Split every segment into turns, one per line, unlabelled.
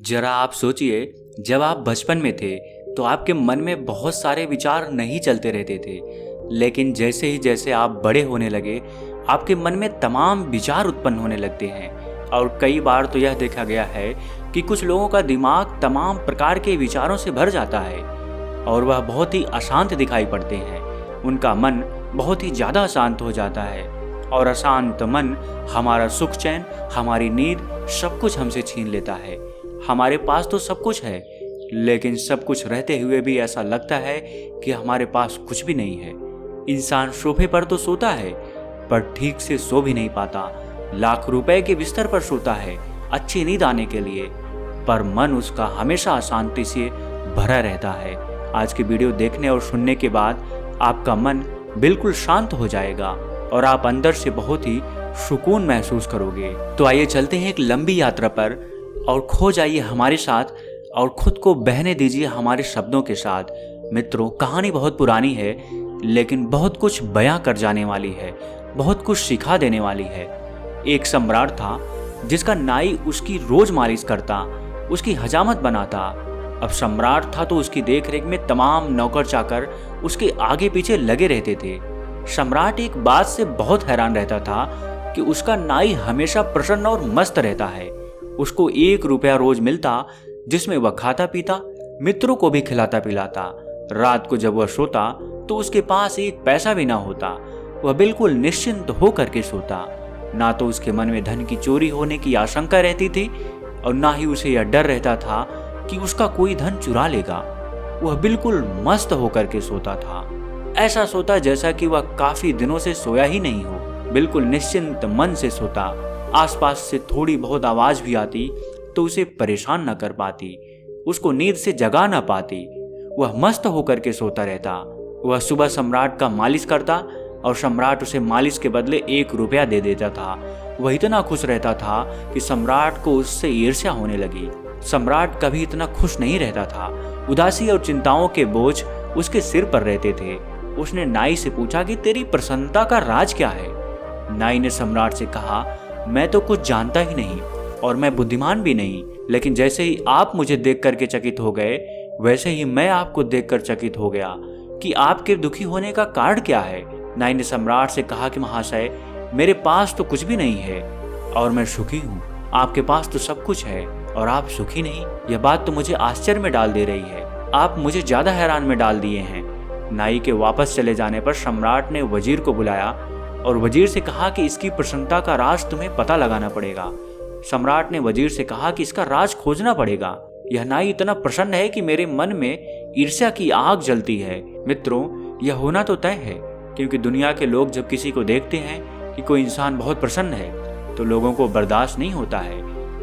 जरा आप सोचिए, जब आप बचपन में थे तो आपके मन में बहुत सारे विचार नहीं चलते रहते थे। लेकिन जैसे ही जैसे आप बड़े होने लगे, आपके मन में तमाम विचार उत्पन्न होने लगते हैं। और कई बार तो यह देखा गया है कि कुछ लोगों का दिमाग तमाम प्रकार के विचारों से भर जाता है और वह बहुत ही अशांत दिखाई पड़ते हैं। उनका मन बहुत ही ज़्यादा अशांत हो जाता है और अशांत मन हमारा सुख चैन, हमारी नींद, सब कुछ हमसे छीन लेता है। हमारे पास तो सब कुछ है, लेकिन सब कुछ रहते हुए भी ऐसा लगता है कि हमारे पास कुछ भी नहीं है। इंसान सोफे पर तो सोता है, पर ठीक से सो भी नहीं पाता। लाख रुपए के बिस्तर पर सोता है अच्छी नींद आने के लिए, पर मन उसका हमेशा अशांति से भरा रहता है। आज की वीडियो देखने और सुनने के बाद आपका मन बिल्कुल शांत हो जाएगा और आप अंदर से बहुत ही सुकून महसूस करोगे। तो आइए चलते हैं एक लंबी यात्रा पर और खो जाइए हमारे साथ और खुद को बहने दीजिए हमारे शब्दों के साथ। मित्रों, कहानी बहुत पुरानी है, लेकिन बहुत कुछ बयां कर जाने वाली है, बहुत कुछ सिखा देने वाली है। एक सम्राट था जिसका नाई उसकी रोज मालिश करता, उसकी हजामत बनाता। अब सम्राट था तो उसकी देखरेख में तमाम नौकर चाकर उसके आगे पीछे लगे रहते थे। सम्राट एक बात से बहुत हैरान रहता था कि उसका नाई हमेशा प्रसन्न और मस्त रहता है। उसको 1 रुपया रोज मिलता, जिसमें वह खाता पीता, मित्रों को भी खिलाता पिलाता। रात को जब वह सोता तो उसके पास 1 पैसा भी ना होता। वह बिल्कुल निश्चिंत होकर के सोता। ना तो उसके मन में धन की चोरी होने की आशंका रहती थी और ना ही उसे यह डर रहता था कि उसका कोई धन चुरा लेगा। वह बिल्कुल मस्त होकर के सोता था, ऐसा सोता जैसा कि वह काफी दिनों से सोया ही नहीं हो। बिल्कुल निश्चिंत मन से सोता। आसपास से थोड़ी बहुत आवाज भी आती तो उसे परेशान न कर पाती, उसको नींद से जगा न पाती। वह मस्त होकर के सोता रहता। वह सुबह सम्राट का मालिश करता और सम्राट उसे मालिश के बदले 1 रुपया दे देता था। वह इतना खुश रहता था कि सम्राट को उससे ईर्ष्या होने लगी। सम्राट कभी इतना खुश नहीं रहता था। उदासी और चिंताओं के बोझ उसके सिर पर रहते थे। उसने नाई से पूछा कि तेरी प्रसन्नता का राज क्या है। नाई ने सम्राट से कहा, मैं तो कुछ जानता ही नहीं और मैं बुद्धिमान भी नहीं, लेकिन जैसे ही आप मुझे देख करके चकित हो गए, वैसे ही मैं आपको देखकर चकित हो गया कि आपके दुखी होने का कारण क्या है। नाई ने सम्राट से कहा कि महाशय, मेरे पास तो कुछ भी नहीं है और मैं सुखी हूँ। आपके पास तो सब कुछ है और आप सुखी नहीं। यह बात तो मुझे आश्चर्य में डाल दे रही है। आप मुझे ज्यादा हैरान में डाल दिए हैं। नाई के वापस चले जाने पर सम्राट ने वजीर को बुलाया और वजीर से कहा कि इसकी प्रसन्नता का राज तुम्हें पता लगाना पड़ेगा। सम्राट ने वजीर से कहा कि इसका राज खोजना पड़ेगा। यह नाई इतना प्रसन्न है कि मेरे मन में ईर्ष्या की आग जलती है। मित्रों, यह होना तो तय है, क्योंकि दुनिया के लोग जब किसी को देखते हैं कि कोई इंसान बहुत प्रसन्न है तो लोगों को बर्दाश्त नहीं होता है।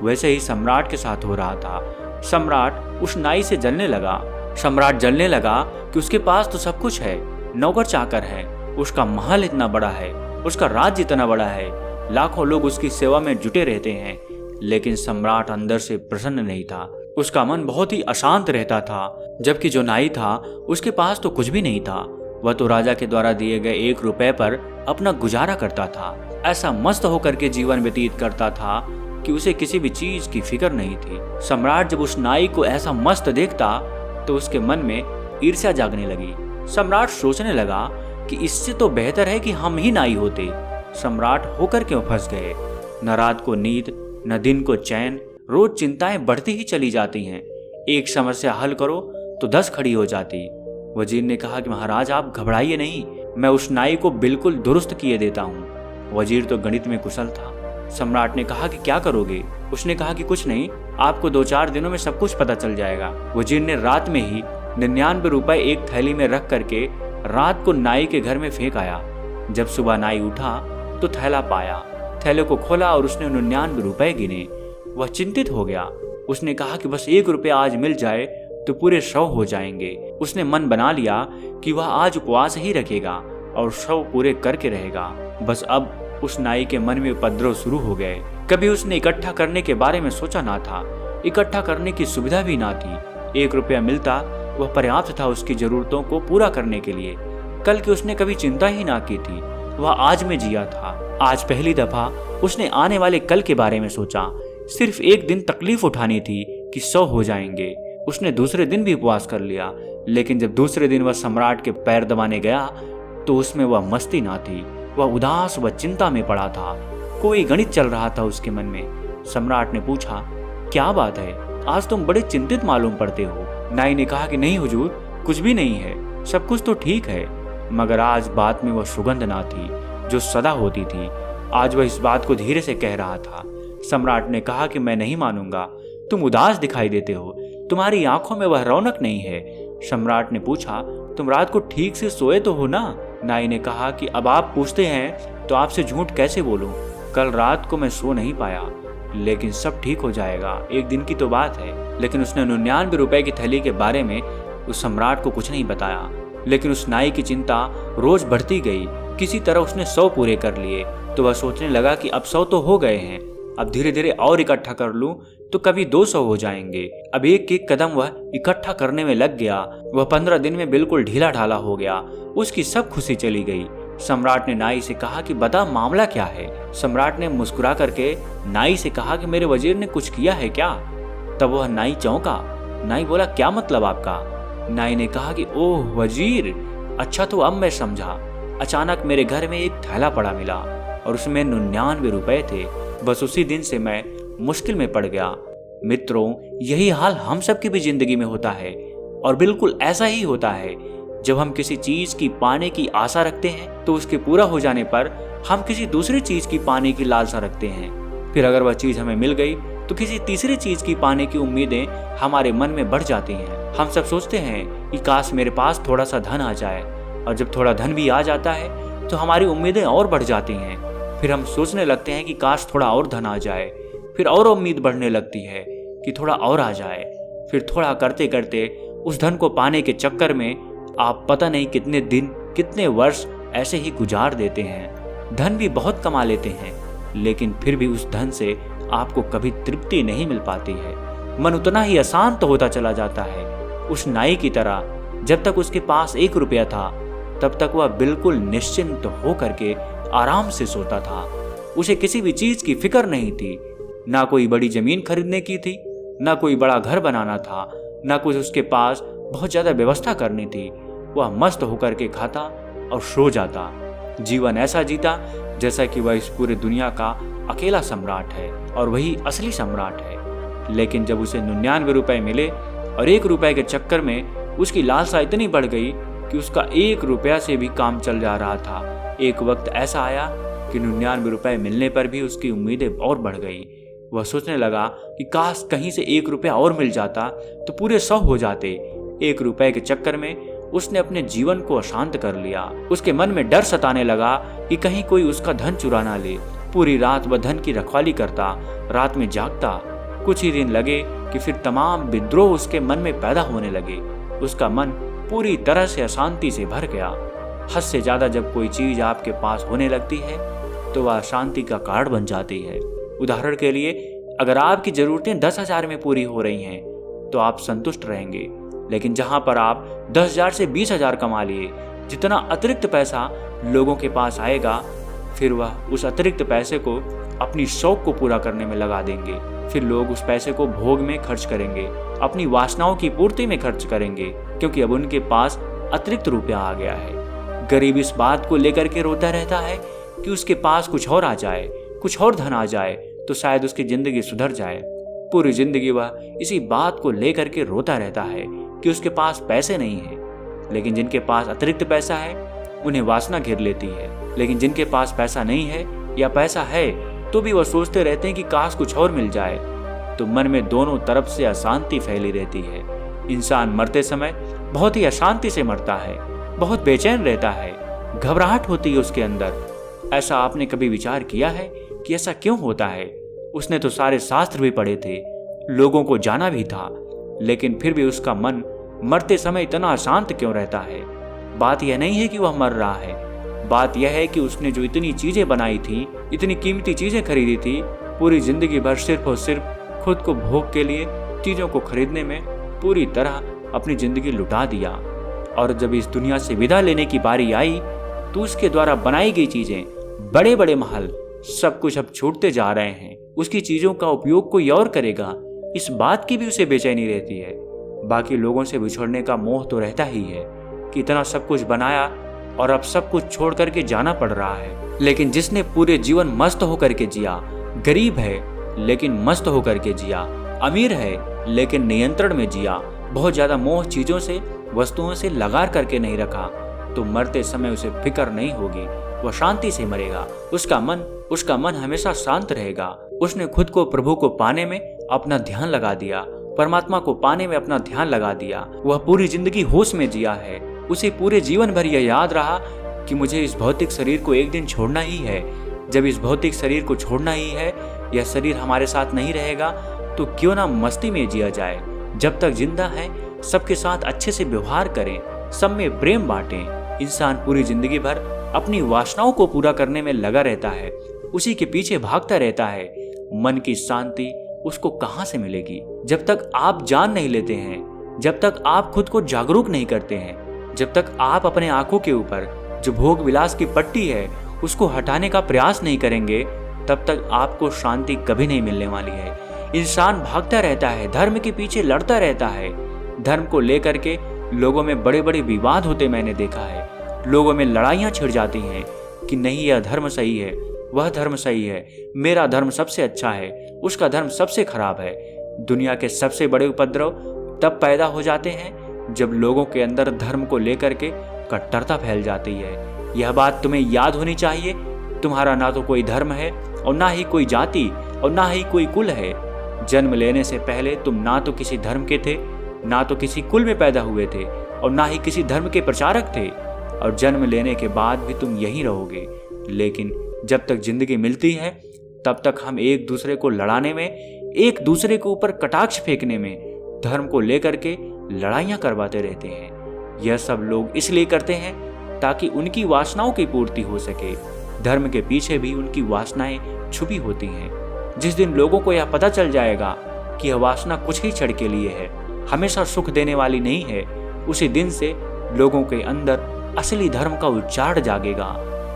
वैसे ही सम्राट के साथ हो रहा था। सम्राट उस नाई से जलने लगा। सम्राट जलने लगा कि उसके पास तो सब कुछ है, नौकर चाकर है, उसका महल इतना बड़ा है, उसका राज्य इतना बड़ा है, लाखों लोग उसकी सेवा में जुटे रहते हैं, लेकिन सम्राट अंदर से प्रसन्न नहीं था। उसका मन बहुत ही अशांत रहता था। जबकि जो नाई था उसके पास तो कुछ भी नहीं था। वह तो राजा के द्वारा दिए गए 1 रुपए पर अपना गुजारा करता था। ऐसा मस्त होकर के जीवन व्यतीत करता था कि उसे किसी भी चीज की फिक्र नहीं थी। सम्राट जब उस नाई को ऐसा मस्त देखता तो उसके मन में ईर्ष्या जागने लगी। सम्राट सोचने लगा कि इससे तो बेहतर है कि हम ही नाई होते। सम्राट होकर क्यों फंस गए। न रात को नींद, न दिन को चैन, रोज चिंताएं बढ़ती ही चली जाती हैं। एक समस्या हल करो तो 10 खड़ी हो जाती। वजीर ने कहा कि महाराज, आप घबराइए नहीं, मैं उस नाई को बिल्कुल दुरुस्त किए देता हूँ। वजीर तो गणित में कुशल था। सम्राट ने कहा कि क्या करोगे। उसने कहा कि कुछ नहीं, आपको 2-4 दिनों में सब कुछ पता चल जाएगा। वजीर ने रात में ही 99 रुपए एक थैली में रख करके रात को नाई के घर में फेंक आया। जब सुबह नाई उठा तो थैला पाया। थैले को खोला और उसने 99 रुपए गिने। वह चिंतित हो गया। उसने कहा कि बस 1 रुपया आज मिल जाए तो पूरे 100 हो जाएंगे। उसने मन बना लिया कि वह आज उपवास ही रखेगा और 100 पूरे करके रहेगा। बस अब उस नाई के मन में उपद्रव शुरू हो गए। कभी उसने इकट्ठा करने के बारे में सोचा ना था। इकट्ठा करने की सुविधा भी ना थी। 1 रुपया मिलता वह पर्याप्त था उसकी जरूरतों को पूरा करने के लिए। कल की उसने कभी चिंता ही ना की थी। वह आज में जिया था। आज पहली दफा उसने आने वाले कल के बारे में सोचा। सिर्फ एक दिन तकलीफ उठानी थी कि 100 हो जाएंगे। उसने दूसरे दिन भी उपवास कर लिया, लेकिन जब दूसरे दिन वह सम्राट के पैर दबाने गया तो उसमें वह मस्ती ना थी। वह उदास व चिंता में पड़ा था। कोई गणित चल रहा था उसके मन में। सम्राट ने पूछा, क्या बात है, आज तुम बड़े चिंतित मालूम पड़ते हो। नाई ने कहा कि नहीं हुजूर, कुछ भी नहीं है, सब कुछ तो ठीक है। मगर आज बात में वह सुगंध ना थी जो सदा होती थी। आज वह इस बात को धीरे से कह रहा था। सम्राट ने कहा कि मैं नहीं मानूंगा, तुम उदास दिखाई देते हो, तुम्हारी आंखों में वह रौनक नहीं है। सम्राट ने पूछा, तुम रात को ठीक से सोए तो हो ना। नाई ने कहा कि अब आप पूछते हैं तो आपसे झूठ कैसे बोलूं। कल रात को मैं सो नहीं पाया, लेकिन सब ठीक हो जाएगा, एक दिन की तो बात है। लेकिन उसने 99 रुपए की थैली के बारे में उस सम्राट को कुछ नहीं बताया। लेकिन उस नाई की चिंता रोज बढ़ती गई। किसी तरह उसने 100 पूरे कर लिए तो वह सोचने लगा कि अब 100 तो हो गए हैं, अब धीरे धीरे और इकट्ठा कर लूं तो कभी 200 हो जाएंगे। अब एक एक कदम वह इकट्ठा करने में लग गया। वह 15 दिन में बिल्कुल ढीला ढाला हो गया। उसकी सब खुशी चली गई। सम्राट ने नाई से कहा कि बता मामला क्या है। सम्राट ने मुस्कुरा करके नाई से कहा कि मेरे वजीर ने कुछ किया है क्या। तब वह नाई चौंका। नाई बोला, क्या मतलब आपका। नाई ने कहा कि ओह वजीर, अच्छा तो अब मैं समझा। अचानक मेरे घर में एक थैला पड़ा मिला और उसमें 99 रुपए थे। बस उसी दिन से मैं मुश्किल में पड़ गया। मित्रों, यही हाल हम सबकी भी जिंदगी में होता है और बिल्कुल ऐसा ही होता है। जब हम किसी चीज की पाने की आशा रखते हैं तो उसके पूरा हो जाने पर हम किसी दूसरी चीज की पाने की लालसा रखते हैं। फिर अगर वह चीज हमें मिल गई तो किसी तीसरी चीज की पाने की उम्मीदें हमारे मन में बढ़ जाती हैं। हम सब सोचते हैं कि काश मेरे पास थोड़ा सा धन आ जाए, और जब थोड़ा धन भी आ जाता है तो हमारी उम्मीदें और बढ़ जाती हैं। फिर हम सोचने लगते हैं कि काश थोड़ा और धन आ जाए, फिर और उम्मीद बढ़ने लगती है कि थोड़ा और आ जाए। फिर थोड़ा करते करते उस धन को पाने के चक्कर में आप पता नहीं कितने दिन, कितने वर्ष ऐसे ही गुजार देते हैं। धन भी बहुत कमा लेते हैं, लेकिन फिर भी उस धन से आपको कभी तृप्ति नहीं मिल पाती है। मन उतना ही अशांत होता चला जाता है। उस नाई की तरह जब तक उसके पास 1 रुपया था तब तक वह बिल्कुल निश्चिंत होकर के आराम से सोता था। उसे किसी भी चीज की फिक्र नहीं थी। ना कोई बड़ी जमीन खरीदने की थी, ना कोई बड़ा घर बनाना था, ना कुछ उसके पास बहुत ज्यादा व्यवस्था करनी थी। वह मस्त होकर के खाता और सो जाता। जीवन ऐसा जीता जैसा कि वह इस पूरे दुनिया का अकेला सम्राट है और वही असली सम्राट है। लेकिन जब उसे 99 रुपए मिले और 1 रुपए के चक्कर में उसकी लालसा इतनी बढ़ गई कि उसका 1 रुपया से भी काम चल जा रहा था। एक वक्त ऐसा आया कि 99 रुपए मिलने पर भी उसकी उम्मीदें और बढ़ गई। वह सोचने लगा कि काश कहीं से 1 रुपया और मिल जाता तो पूरे 100 हो जाते। 1 रुपए के चक्कर में उसने अपने जीवन को अशांत कर लिया। उसके मन में डर सताने लगा कि कहीं कोई उसका धन चुरा ना ले। पूरी रात वह धन की रखवाली करता, रात में जागता। कुछ ही दिन लगे कि फिर तमाम विद्रोह उसके मन में पैदा होने लगे। उसका मन पूरी तरह से अशांति से भर गया। हद से ज्यादा जब कोई चीज आपके पास होने लगती है तो वह अशांति का कारण बन जाती है। उदाहरण के लिए, अगर आपकी जरूरतें 10,000 में पूरी हो रही हैं तो आप संतुष्ट रहेंगे। लेकिन जहां पर आप 10,000 से 20,000 कमा लिए, जितना अतिरिक्त पैसा लोगों के पास आएगा, फिर वह उस अतिरिक्त पैसे को अपनी शौक को पूरा करने में लगा देंगे। फिर लोग उस पैसे को भोग में खर्च करेंगे, अपनी वासनाओं की पूर्ति में खर्च करेंगे, क्योंकि अब उनके पास अतिरिक्त रुपया आ गया है। गरीब इस बात को लेकर के रोता रहता है कि उसके पास कुछ और आ जाए, कुछ और धन आ जाए तो शायद उसकी जिंदगी सुधर जाए। पूरी जिंदगी वह इसी बात को लेकर के रोता रहता है कि उसके पास पैसे नहीं है। लेकिन जिनके पास अतिरिक्त पैसा है उन्हें वासना घेर लेती है। लेकिन जिनके पास पैसा नहीं है या पैसा है तो भी वह सोचते रहते हैं कि काश कुछ और मिल जाए। तो मन में दोनों तरफ से अशांति फैली रहती है। इंसान मरते समय बहुत ही अशांति से मरता है, बहुत बेचैन रहता है, घबराहट होती है उसके अंदर। ऐसा आपने कभी विचार किया है कि ऐसा क्यों होता है? उसने तो सारे शास्त्र भी पढ़े थे, लोगों को जाना भी था, लेकिन फिर भी उसका मन मरते समय इतना अशांत क्यों रहता है? बात यह नहीं है कि वह मर रहा है, बात यह है कि उसने जो इतनी चीजें बनाई थी, इतनी कीमती चीजें खरीदी थी, पूरी जिंदगी भर सिर्फ और सिर्फ खुद को भोग के लिए चीजों को खरीदने में पूरी तरह अपनी जिंदगी लुटा दिया। और जब इस दुनिया से विदा लेने की बारी आई तो उसके द्वारा बनाई गई चीजें, बड़े बड़े महल, सब कुछ अब छूटते जा रहे हैं। उसकी चीजों का उपयोग कोई और करेगा, इस बात की भी उसे बेचैनी रहती है। बाकी लोगों से बिछड़ने का मोह तो रहता ही है कि इतना सब कुछ बनाया और अब सब कुछ छोड़ करके जाना पड़ रहा है। लेकिन जिसने पूरे जीवन मस्त होकर के जिया, गरीब है लेकिन मस्त होकर के जिया, अमीर है लेकिन नियंत्रण में जिया, बहुत ज्यादा मोह चीजों से वस्तुओं से लगा करके नहीं रखा, तो मरते समय उसे फिक्र नहीं होगी, वह शांति से मरेगा। उसका मन हमेशा शांत रहेगा। उसने खुद को प्रभु को पाने में अपना ध्यान लगा दिया, परमात्मा को पाने में अपना ध्यान लगा दिया। वह पूरी जिंदगी होश में जिया है। उसे पूरे जीवन भर यह याद रहा कि मुझे इस भौतिक शरीर को एक दिन छोड़ना ही है। जब इस भौतिक शरीर को छोड़ना ही है, यह शरीर हमारे साथ नहीं रहेगा, तो क्यों ना मस्ती में जिया जाए। जब तक जिंदा है सबके साथ अच्छे से व्यवहार करें, सब में प्रेम बांटें। इंसान पूरी जिंदगी भर अपनी वासनाओं को पूरा करने में लगा रहता है, उसी के पीछे भागता रहता है। मन की शांति उसको कहां से मिलेगी? जब तक आप जान नहीं लेते हैं, जब तक आप खुद को जागरूक नहीं करते हैं, जब तक आप अपने आंखों के ऊपर जो भोग विलास की पट्टी है उसको हटाने का प्रयास नहीं करेंगे, तब तक आपको शांति कभी नहीं मिलने वाली है। इंसान भागता रहता है, धर्म के पीछे लड़ता रहता है। धर्म को लेकर के लोगों में बड़े बड़े विवाद होते मैंने देखा है। लोगों में लड़ाइयां छिड़ जाती हैं कि नहीं यह धर्म सही है, वह धर्म सही है, मेरा धर्म सबसे अच्छा है, उसका धर्म सबसे खराब है। दुनिया के सबसे बड़े उपद्रव तब पैदा हो जाते हैं जब लोगों के अंदर धर्म को लेकर के कट्टरता फैल जाती है। यह बात तुम्हें याद होनी चाहिए, तुम्हारा ना तो कोई धर्म है और ना ही कोई जाति और ना ही कोई कुल है। जन्म लेने से पहले तुम ना तो किसी धर्म के थे, ना तो किसी कुल में पैदा हुए थे और ना ही किसी धर्म के प्रचारक थे, और जन्म लेने के बाद भी तुम यहीं रहोगे। लेकिन जब तक जिंदगी मिलती है तब तक हम एक दूसरे को लड़ाने में, एक दूसरे के ऊपर कटाक्ष फेंकने में, धर्म को लेकर के लड़ाइयां करवाते रहते हैं। यह सब लोग इसलिए करते हैं ताकि उनकी वासनाओं की पूर्ति हो सके। धर्म के पीछे भी उनकी वासनाएं छुपी होती हैं। जिस दिन लोगों को यह पता चल जाएगा कि यह वासना कुछ ही क्षण के लिए है, हमेशा सुख देने वाली नहीं है, उसी दिन से लोगों के अंदर असली धर्म का उच्चार जागेगा,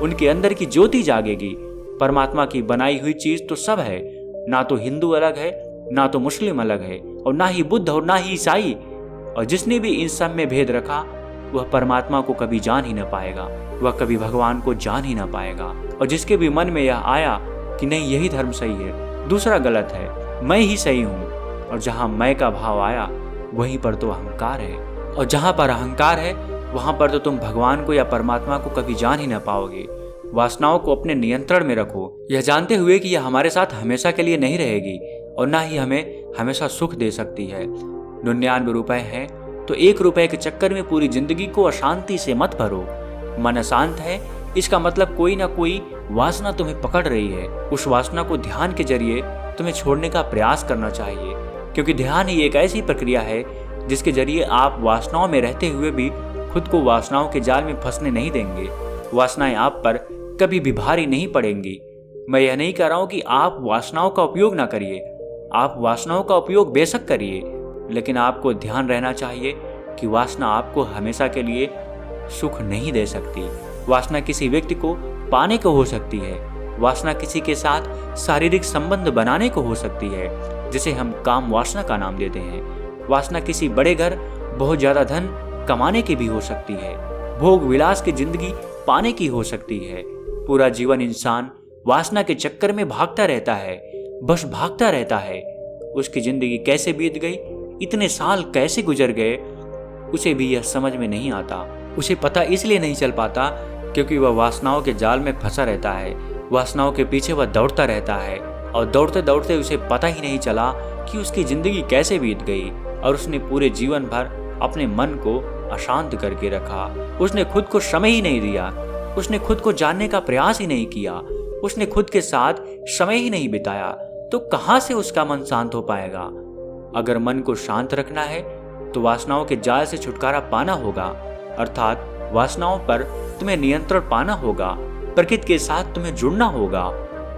उनके अंदर की ज्योति जागेगी। परमात्मा की बनाई हुई चीज तो सब है, ना तो हिंदू अलग है, ना तो मुस्लिम अलग है, और ना ही बुद्ध और ना ही ईसाई। और जिसने भी इन सब में भेद रखा वह परमात्मा को कभी जान ही न पाएगा, वह कभी भगवान को जान ही न पाएगा। और जिसके भी मन में यह आया कि नहीं यही धर्म सही है, दूसरा गलत है, मैं ही सही हूँ, और जहाँ मैं का भाव आया वहीं पर तो अहंकार है, और जहाँ पर अहंकार है वहां पर तो तुम भगवान को या परमात्मा को कभी जान ही न पाओगे। वासनाओं को अपने नियंत्रण में रखो, यह जानते हुए कि यह हमारे साथ हमेशा के लिए नहीं रहेगी और ना ही हमें हमेशा सुख दे सकती है। 99 रुपए हैं तो 1 रुपए के चक्कर में पूरी जिंदगी को अशांति से मत भरो। मन अशांत है इसका मतलब कोई ना कोई वासना तुम्हें पकड़ रही है। उस वासना को ध्यान के जरिए तुम्हें छोड़ने का प्रयास करना चाहिए, क्योंकि ध्यान ही एक ऐसी प्रक्रिया है जिसके जरिए आप वासनाओं में रहते हुए भी खुद को वासनाओं के जाल में फंसने नहीं देंगे। वासनाएं आप पर कभी भी भारी नहीं पड़ेंगी। मैं यह नहीं कह रहा हूं कि आप वासनाओं का उपयोग ना करिए, आप वासनाओं का उपयोग बेशक करिए, लेकिन आपको ध्यान रहना चाहिए कि वासना आपको हमेशा के लिए सुख नहीं दे सकती। वासना किसी व्यक्ति को पाने को हो सकती है, वासना किसी के साथ शारीरिक संबंध बनाने को हो सकती है, जिसे हम काम वासना का नाम देते हैं। वासना किसी बड़े घर, बहुत ज्यादा धन कमाने की भी हो सकती है, भोग विलास की जिंदगी पाने की हो सकती है। पूरा जीवन इंसान वासना के चक्कर में भागता रहता है, बस भागता रहता है। उसकी जिंदगी कैसे बीत गई, इतने साल कैसे गुजर गए, उसे भी यह समझ में नहीं आता। उसे पता इसलिए नहीं चल पाता क्योंकि वह वासनाओं के जाल में फंसा रहता है। वासनाओं के पीछे वह दौड़ता रहता है और दौड़ते दौड़ते उसे पता ही नहीं चला कि उसकी जिंदगी कैसे बीत गई, और उसने पूरे जीवन भर अपने मन को अशांत करके रखा। उसने खुद को समय ही नहीं दिया, उसने खुद को जानने का प्रयास ही नहीं किया, उसने खुद के साथ समय ही नहीं बिताया, तो कहां से उसका मन शांत हो पाएगा। अगर मन को शांत रखना है तो वासनाओं के जाल से छुटकारा पाना होगा, अर्थात वासनाओं पर तुम्हें नियंत्रण पाना होगा, प्रकृति के साथ तुम्हें जुड़ना होगा।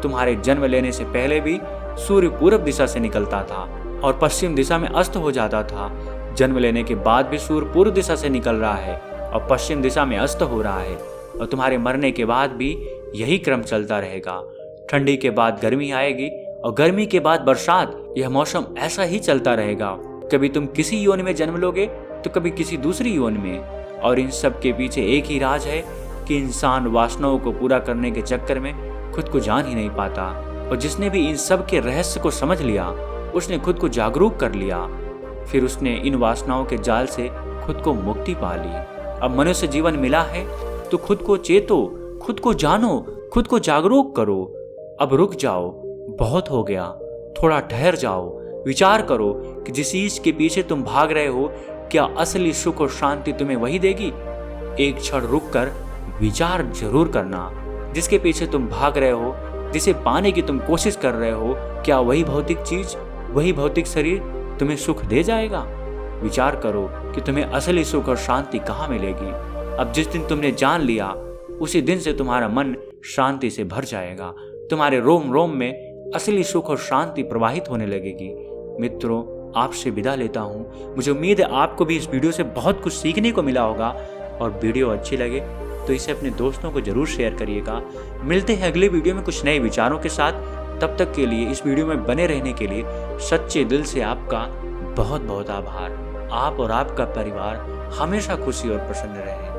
तुम्हारे जन्म लेने से पहले भी सूर्य पूरब दिशा से निकलता था और पश्चिम दिशा में अस्त हो जाता था। जन्म लेने के बाद भी सूर्य पूर्व दिशा से निकल रहा है और पश्चिम दिशा में अस्त हो रहा है, और तुम्हारे मरने के बाद भी यही क्रम चलता रहेगा। ठंडी के बाद गर्मी आएगी और गर्मी के बाद बरसात, यह मौसम ऐसा ही चलता रहेगा। कभी तुम किसी योनि में जन्म लोगे तो कभी किसी दूसरी योनि में, और इन सब के पीछे एक ही राज है कि इंसान वासनाओं को पूरा करने के चक्कर में खुद को जान ही नहीं पाता। और जिसने भी इन सब के रहस्य को समझ लिया, उसने खुद को जागरूक कर लिया, फिर उसने इन वासनाओं के जाल से खुद को मुक्ति पा ली। अब मनुष्य जीवन मिला है तो खुद को चेतो, खुद को जानो, खुद को जागरूक करो। अब रुक जाओ, बहुत हो गया, थोड़ा ठहर जाओ, विचार करो कि जिस चीज के पीछे तुम भाग रहे हो, क्या असली सुख और शांति तुम्हें वही देगी? एक क्षण रुक कर विचार जरूर करना। जिसके पीछे तुम भाग रहे हो, जिसे पाने की तुम कोशिश कर रहे हो, क्या वही भौतिक चीज, वही भौतिक शरीर तुम्हें सुख दे जाएगा? विचार करो कि तुम्हें असली सुख और शांति कहाँ मिलेगी। अब जिस दिन तुमने जान लिया, उसी दिन से तुम्हारा मन शांति से भर जाएगा। तुम्हारे रोम रोम में असली सुख और शांति प्रवाहित होने लगेगी। मित्रों, आपसे विदा लेता हूँ। मुझे उम्मीद है आपको भी इस वीडियो से बहुत कुछ सीखने को मिला होगा, और वीडियो अच्छी लगे तो इसे अपने दोस्तों को जरूर शेयर करिएगा। मिलते हैं अगले वीडियो में कुछ नए विचारों के साथ। तब तक के लिए इस वीडियो में बने रहने के लिए सच्चे दिल से आपका बहुत बहुत आभार। आप और आपका परिवार हमेशा खुशी और प्रसन्न रहे।